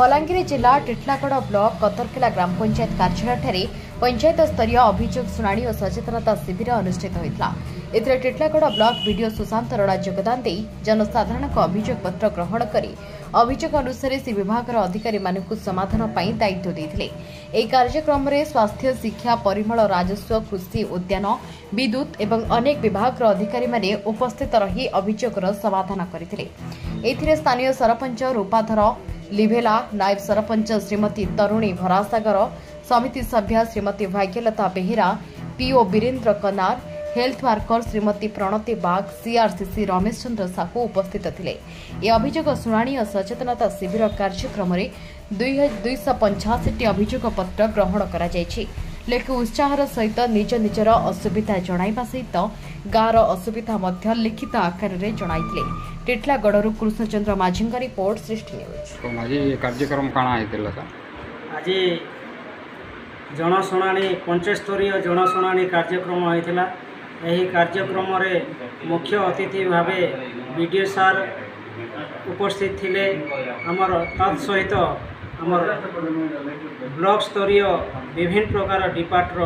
बलांगीर जिला टिटलागढ़ ब्लॉक कतरखेला ग्राम पंचायत कार्यालय पंचायत स्तरीय अभियोग शुणाणी और सचेतनता शिविर अनुष्ठित होता। टिटलागढ़ ब्लॉक वीडियो सुशांत अरोड़ा योगदान दे जनसाधारण अभियोग पत्र ग्रहण कर अभियोग अनुसार से विभाग अधिकारी मानक समाधान पर दायित्व देते। यह कार्यक्रम में स्वास्थ्य, शिक्षा, परिमल, राजस्व, कृषि, उद्यान, विद्युत एवं अनेक विभाग अधिकारी माने उपस्थित रही अभियोगर समाधान करते। स्थानीय सरपंच रूपाधर लिभेला, नायब सरपंच श्रीमती तरुणी भरासागर, समिति सभ्य Shrimati Bhagyalata Behera, PO Virendra Kanar, health worker Shrimati Pranati Bag, CRCC Ramesh Chandra Sahu उपस्थित थे। यह अभियोग शुणाणी और सचेतनता शिविर कार्यक्रम में 285 अभियोग पत्र ग्रहण कर लोके उत्साहर सहित निज निजर असुविधा जणाइबा सहित गाँवर असुविधा मध्य लिखित आकार में जणाइले। टिटलागढ़ कृष्णचंद्र माझी रिपोर्ट, सृष्टि न्यूज। आज कार्यक्रम काना आइतला सर? आज जनशुणाणी पंचायत स्तरीय जनशुणाणी कार्यक्रम होइतिला। यही कार्यक्रम रे मुख्य अतिथि भावे बीडीओ सार उपस्थित थिले। हमर तत्सहित हमर ब्लॉक स्तरीय विभिन्न प्रकार डिपार्टर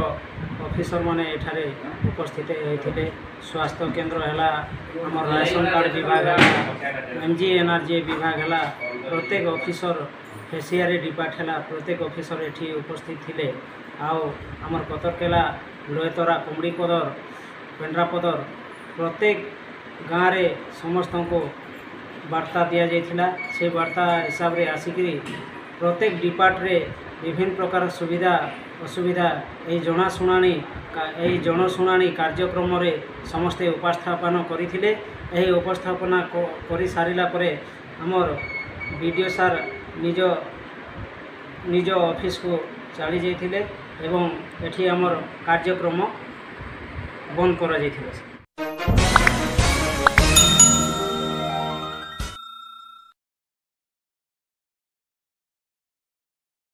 ऑफिसर माने एठारे उपस्थित होइतिले। स्वास्थ्य केंद्र हैला, हमर राशन कार्ड विभाग हैला, एमजी एनआरजी विभाग हैला, प्रत्येक ऑफिसर फेसियारी डिपार्ट हैला, प्रत्येक ऑफिसर एठी उपस्थित थिले। आउ हमर कतरकेला, लोहेतरा, कुमड़ीपदर, पेंड्रापदर प्रत्येक गाँव रे समस्त को वार्ता दिया जाइथिला। से वार्ता हिसाब रे आसिकरी प्रत्येक डिपार्ट रे विभिन्न प्रकार सुविधा असुविधा यही जनशुणाणी कार्यक्रम रे समस्ते उपस्थापन करथिले। यही उपस्थापना करि सारिला परे हमर वीडियो सार निज ऑफिस को चली जाइथिले एवं एठी हमर कार्यक्रम बंद करा जाइथिला।